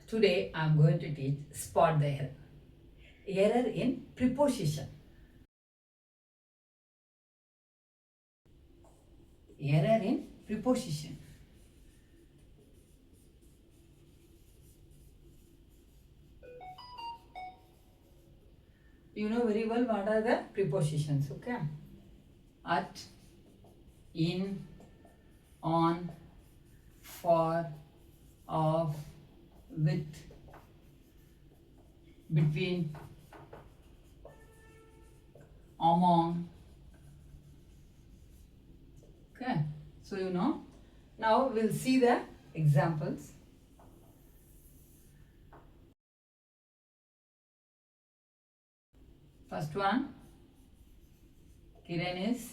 Today I am going to teach spot the error. Error in preposition. Error in preposition. You know very well what are the prepositions, okay? At, in, on, for, of, with, between, among. Okay, so you know. Now we'll see the examples. First one, Kiran is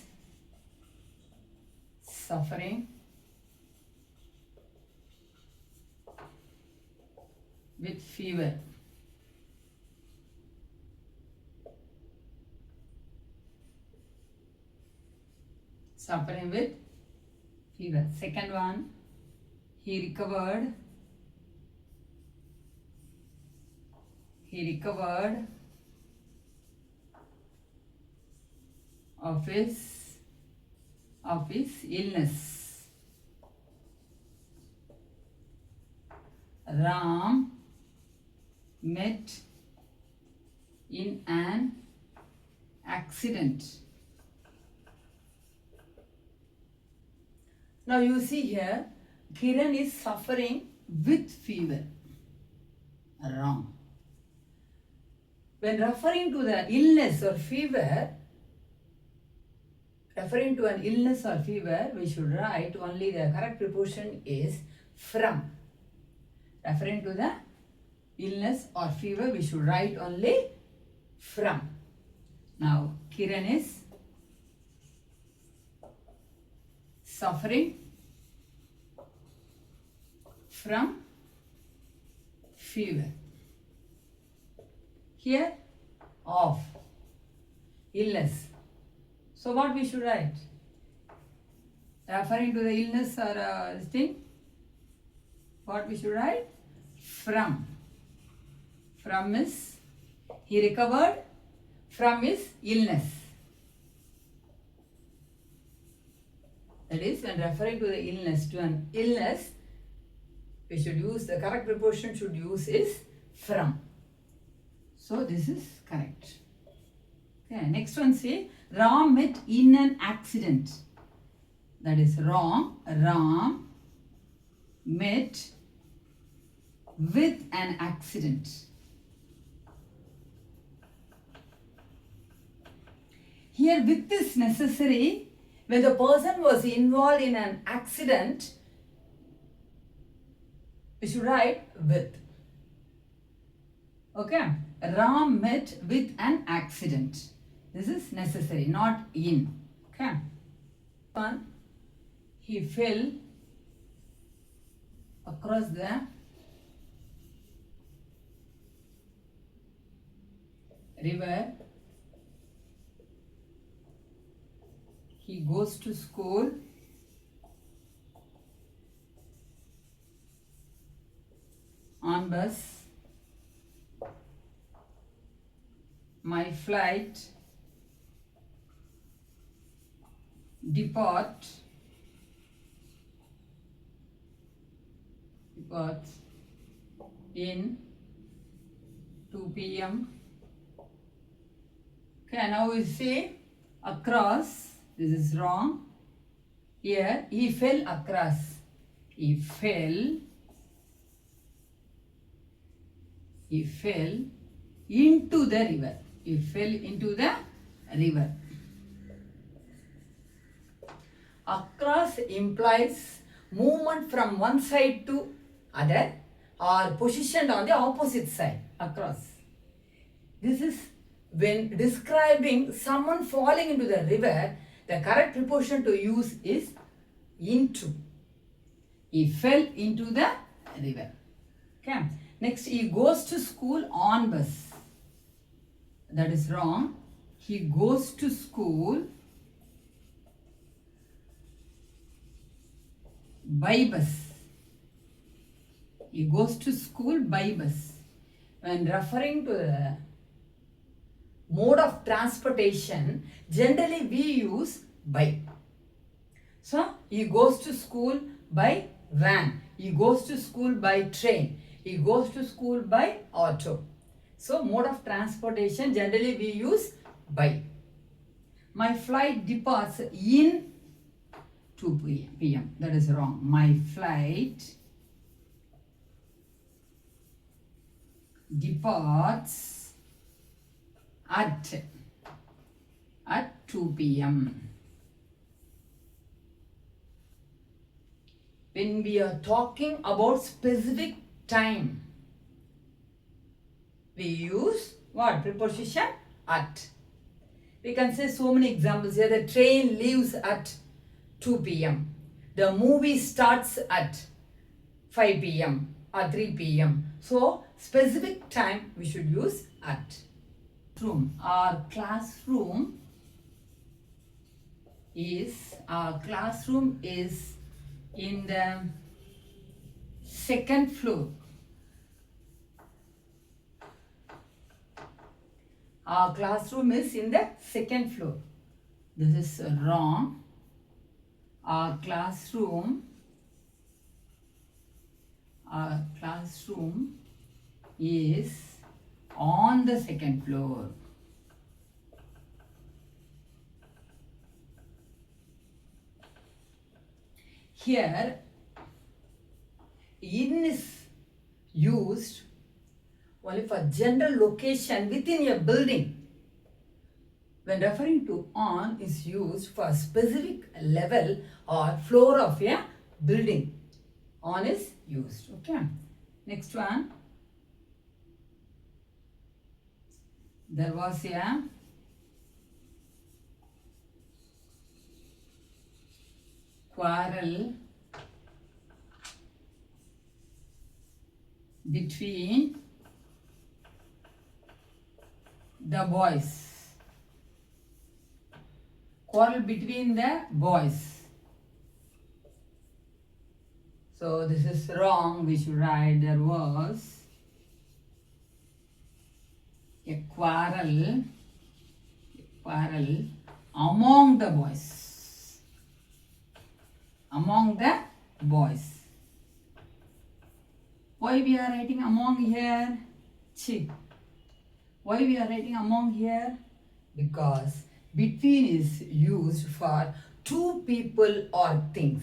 suffering with fever. Suffering with fever. Second one, he recovered of his illness. Ram met in an accident. Now you see here, Kiran is suffering with fever. Wrong. When referring to the illness or fever, referring to an illness or fever, we should write only the correct preposition is from. Referring to the illness or fever, we should write only from. Now, Kiran is suffering from fever. Here, of illness. So what we should write? Referring to the illness or this thing, what we should write? From. From is, he recovered from his illness. That is, when referring to the illness, to an illness, we should use, the correct preposition should use is from. So this is correct. Okay, next one say, Ram met in an accident. That is wrong. Ram met with an accident. Here with is necessary when the person was involved in an accident. We should write with. Okay. Ram met with an accident. This is necessary, not in. Okay. One, he fell across the river. He goes to school. On bus. My flight departs in 2 p.m. Okay, now we say across. This is wrong. Here, he fell across. He fell into the river. He fell into the river. Across implies movement from one side to other or positioned on the opposite side. Across. This is when describing someone falling into the river, the correct preposition to use is into. He fell into the river. Okay. Next, he goes to school on bus. That is wrong. He goes to school by bus. He goes to school by bus. When referring to the mode of transportation, generally we use by. So, he goes to school by van. He goes to school by train. He goes to school by auto. So, mode of transportation generally we use by. My flight departs in 2 p.m. That is wrong. My flight departs at 2 p.m. When we are talking about specific time, we use what? Preposition at. We can say so many examples here. The train leaves at 2 p.m. The movie starts at 5 p.m. or 3 p.m. So, specific time we should use at. Our classroom is in the second floor. Our classroom is in the second floor. This is wrong. Our classroom is on the second floor. Here, in is used only for general location within a building. When referring to on is used for specific level or floor of a building. On is used. Okay. Next one. There was a quarrel between the boys. Quarrel between the boys. So this is wrong. We should write there was a quarrel among the boys. Among the boys. Why we are writing among here? Why we are writing among here? Because between is used for two people or things.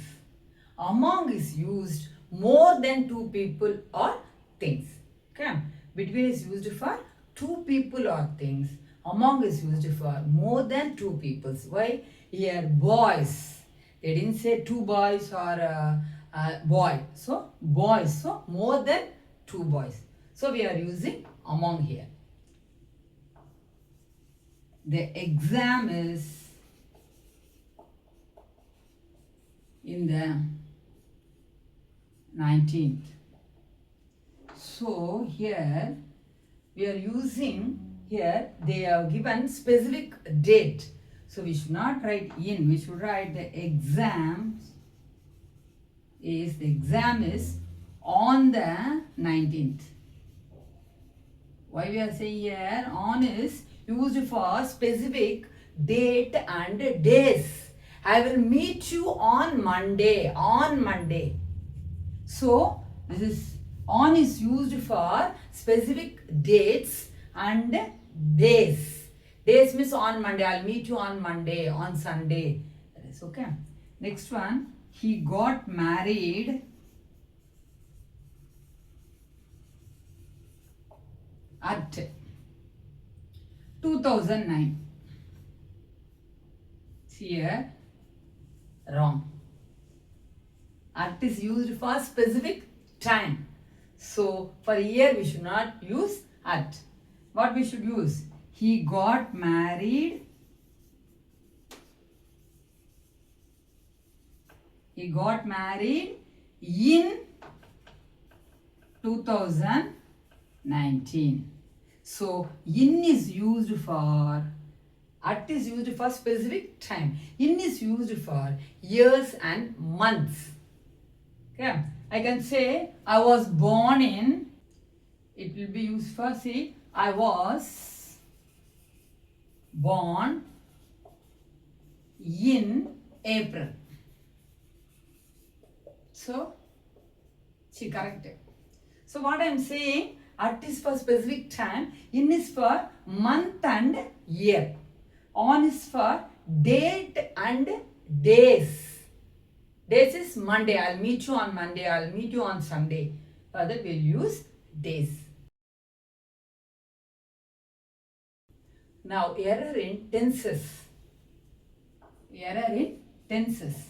Among is used more than two people or things. Okay. Between is used for two people or things. Among is used for more than two people. Why? Here boys. They didn't say two boys or a boy. So boys. So more than two boys. So we are using among here. The exam is in the 19th. So here we are using, here they have given specific date. So we should not write in, we should write the exam is on the 19th. Why we are saying here on is used for specific date and days. I will meet you on Monday. On Monday. So this is on is used for specific dates and days. Days means on Monday. I'll meet you on Monday, on Sunday. That is okay. Next one. He got married at 2009. Here, wrong. At is used for specific time. So, for year we should not use at. What we should use? He got married. He got married in 2019. So, in is used for, at is used for specific time. In is used for years and months. Okay. I can say I was born in, it will be used for, see, I was born in April. So, she corrected. So what I am saying, at is for specific time, in is for month and year, on is for date and days. Days is Monday, I'll meet you on Monday, I'll meet you on Sunday. For that we'll use days. Now error in tenses. Error in tenses.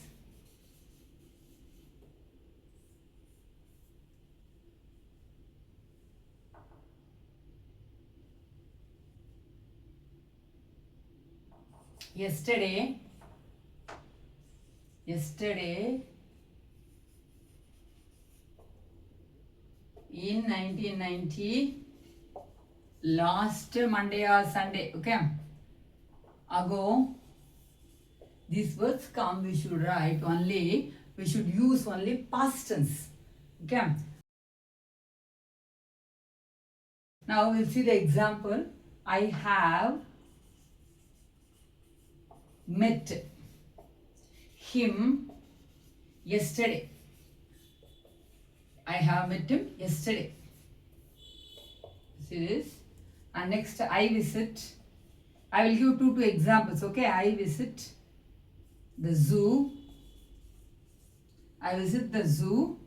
Yesterday in 1990, last Monday or Sunday, okay, ago, these words come, we should write only, we should use only past tense, okay. Now we'll see the example. I have met him yesterday. I have met him yesterday. See this? And next, I visit. I will give two examples, okay? I visit the zoo. I visit the zoo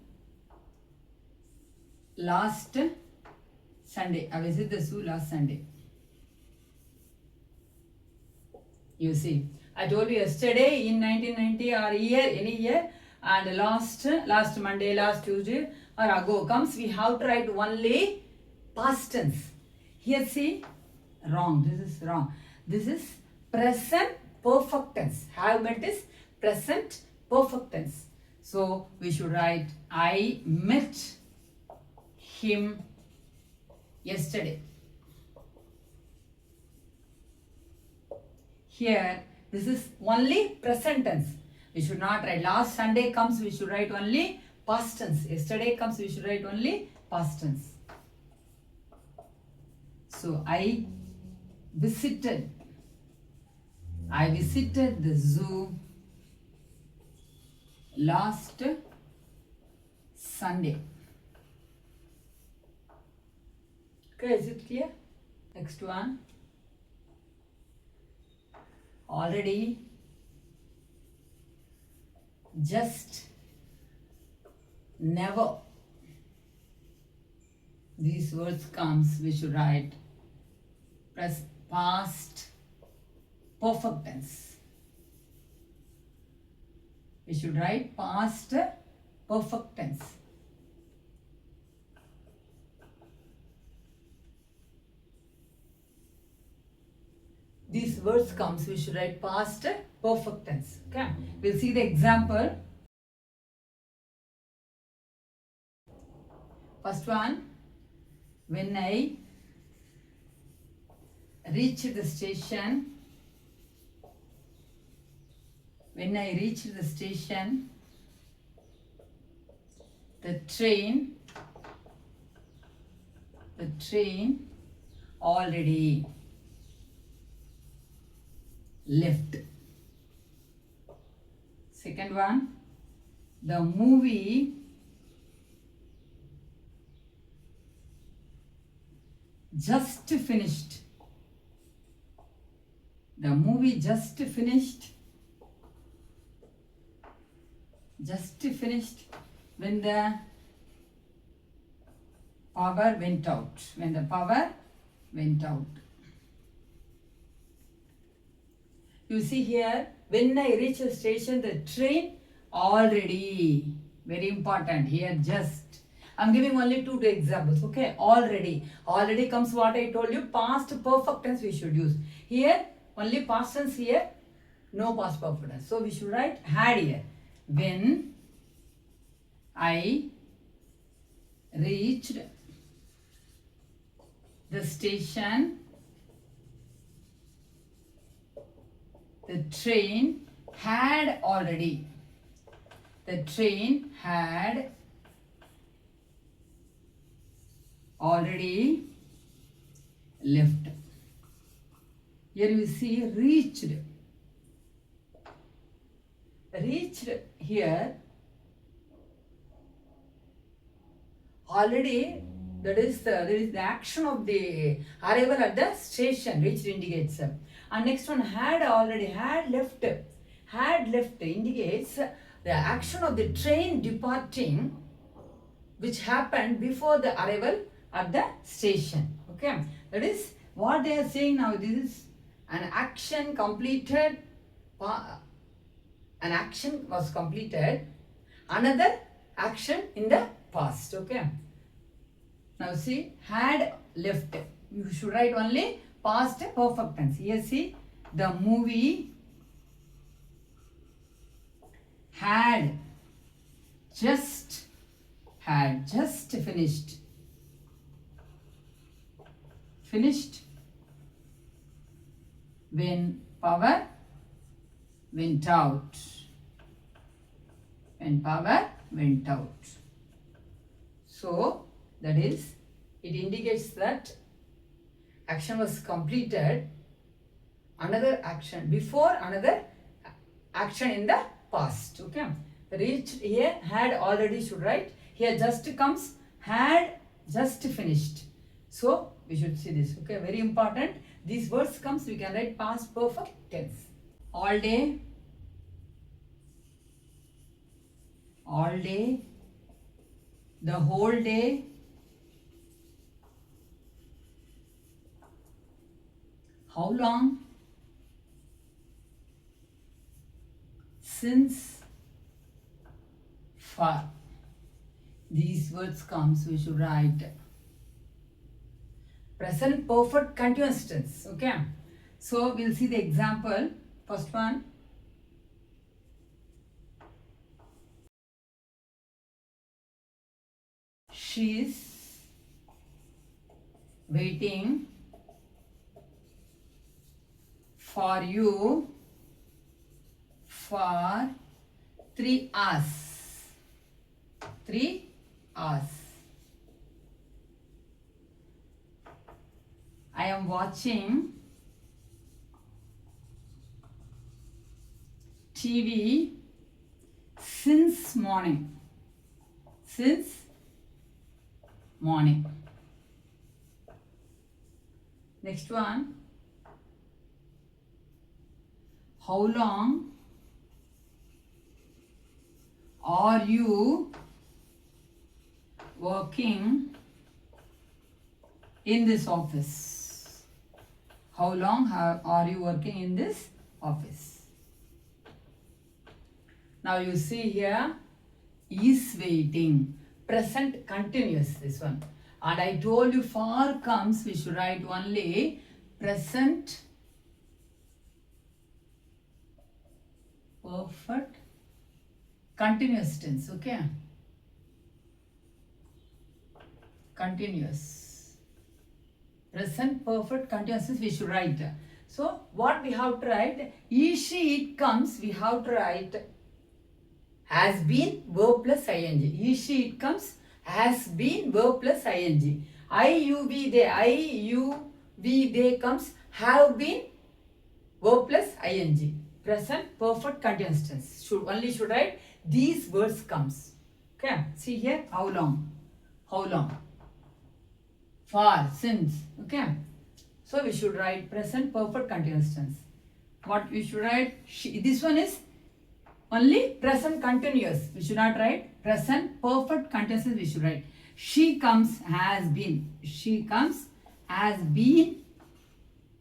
last Sunday. I visit the zoo last Sunday. You see, I told you yesterday in 1990 or year, any year, and last Monday, last Tuesday or ago comes, we have to write only past tense. Here see, wrong, this is wrong. This is present perfect tense. Have met is present perfect tense. So we should write I met him yesterday. Here, this is only present tense. We should not write last Sunday comes, we should write only past tense. Yesterday comes, we should write only past tense. So I visited the zoo last Sunday. Okay, is it clear? Next one. Already, just, never. These words comes, we should write past perfect tense. We should write past perfect tense. These words comes, we should write past perfect tense. Okay, we'll see the example. First one, when I reached the station, the train already left. Second one, the movie just finished. The movie just finished when the power went out. You see here, when I reach the station, the train already, very important here, just. I'm giving only two examples, okay? Already comes what I told you, past perfect tense we should use. Here, only past tense here, no past perfect tense. So we should write had here. When I reached the station, the train had already already left. Here you see reached. Reached here already, that is the action of the arrival at the station. Reached indicates. And next one, had left. Had left indicates the action of the train departing, which happened before the arrival at the station. Okay, that is what they are saying now. This is an action completed. An action was completed. Another action in the past. Okay. Now see, had left. You should write only past perfect tense. Here see, the movie had just finished. Finished when power went out. When power went out. So that is, it indicates that action was completed. Another action before, another action in the past. Okay. Reached here, had already should write. Here just comes, had just finished. So we should see this. Okay. Very important. These words comes, we can write past perfect tense. All day. All day. The whole day. How long? Since. Far. These words comes, we should write present perfect continuous tense. Okay. So we'll see the example. First one. She is waiting for you for 3 hours. 3 hours. I am watching TV since morning. Since morning. Next one. How long are you working in this office? How long are you working in this office? Now you see here, is waiting. Present continuous, this one. And I told you for comes, we should write only present perfect continuous tense. Okay. Continuous. Present perfect continuous tense we should write. So what we have to write? Is, she, it comes, we have to write has been verb plus ing. Is, she, it comes, has been verb plus ing. I, you, we, they. I, you, we, they comes, have been verb plus ing. Present perfect continuous tense. Should write these words comes. Okay. See here, how long? How long? For, since. Okay. So we should write present perfect continuous tense. What we should write? She, this one is only present continuous. We should not write present perfect continuous. We should write she comes, has been. She comes, has been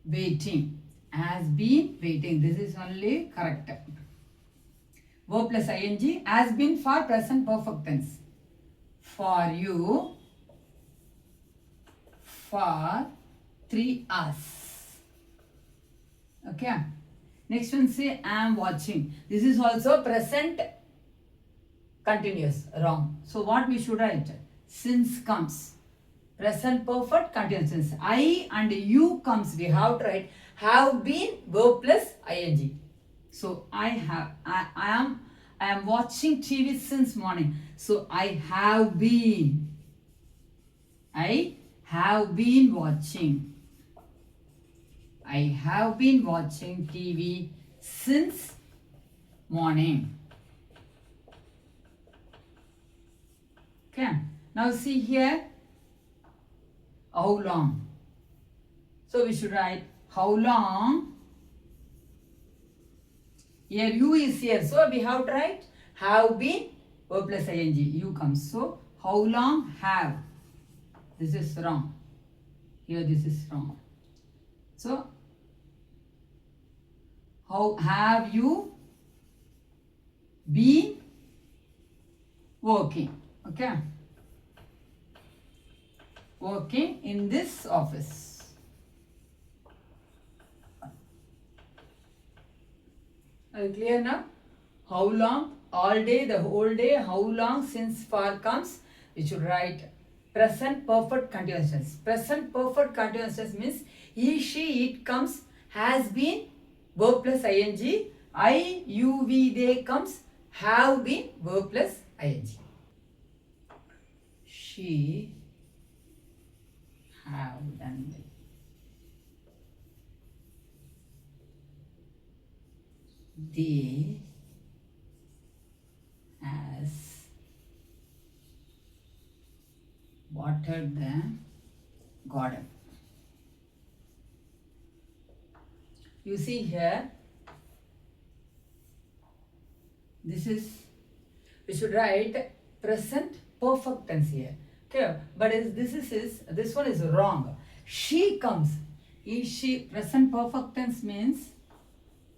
waiting. Has been waiting. This is only correct. Verb plus ing. Has been for present perfect tense. For you for 3 hours. Okay. Next one, say I am watching. This is also present continuous. Wrong. So what we should write? Since comes. Present perfect continuous tense. I and you comes. We have to write have been verb plus ing. So I am watching TV since morning. So I have been. I have been watching. I have been watching TV since morning. Okay. Now see here. How long? So we should write how long. Here U is here. So we have to write have been verb plus ing. U comes. So how long have. This is wrong. Here this is wrong. So how have you been working? Okay. Working in this office. Are you clear now? How long? All day, the whole day. How long? Since far comes. We should write present perfect continuous tense. Present perfect continuous tense means he, she, it comes, has been, verb plus ing. I, you, we, they comes, have been, verb plus ing. She have done it. They has watered the garden. You see here, this is, we should write present perfect tense here. Okay, but this one is wrong. She comes. Is she? Present perfect tense means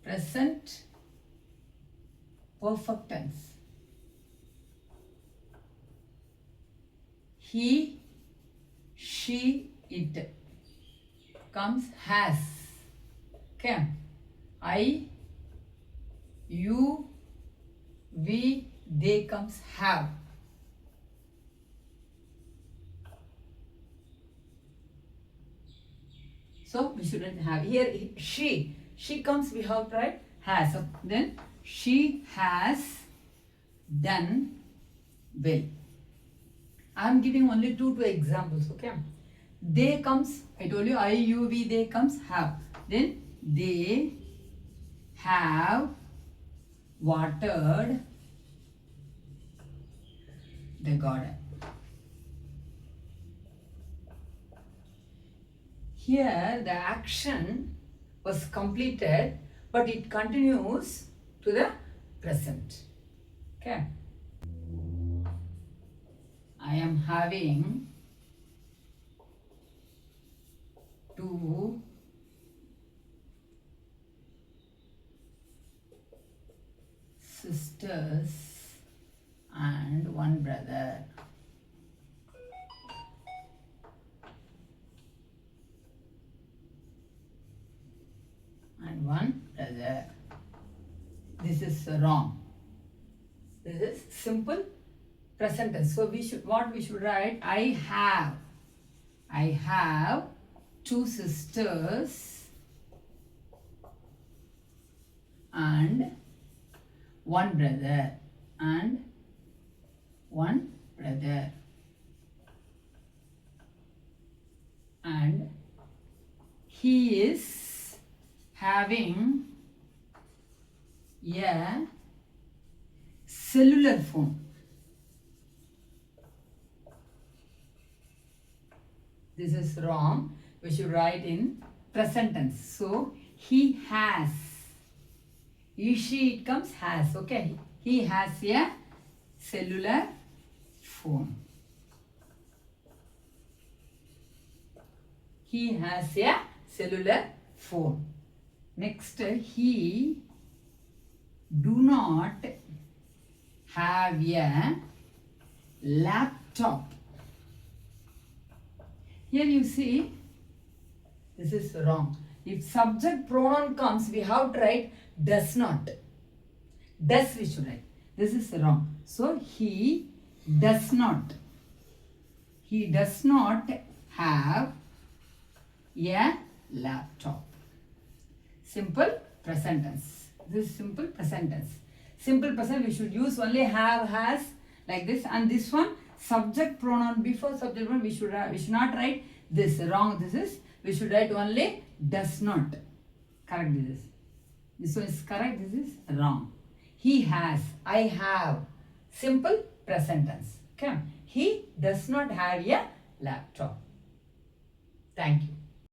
present perfect tense. He, she, it comes has. Okay. I, you, we, they comes have. So we shouldn't have. Here she comes, we have to write has. So then she has done well. I am giving only two examples. Okay. They comes, I told you I, you, we, they comes have. Then they have watered the garden. Here the action was completed, but it continues to the present. Okay. I am having two sisters and one brother. And one brother. This is wrong. This is simple present tense. So we should write? I have two sisters and one brother. And one brother. And he is having a cellular phone. This is wrong. We should write in present tense. So he has. He, she, it comes has. Okay. He has a cellular phone. He has a cellular phone. Next, he do not have a laptop. Here you see, this is wrong. If subject pronoun comes, we have to write does not. Does we should write. This is wrong. So he does not. He does not have a laptop. Simple present tense. This is simple present tense. Simple present we should use only have, has like this, and this one subject pronoun before subject pronoun we should not write This wrong. This is, we should write only does not. Correct this. This one is correct. This is wrong. He has. I have. Simple present tense. Okay. He does not have a laptop. Thank you.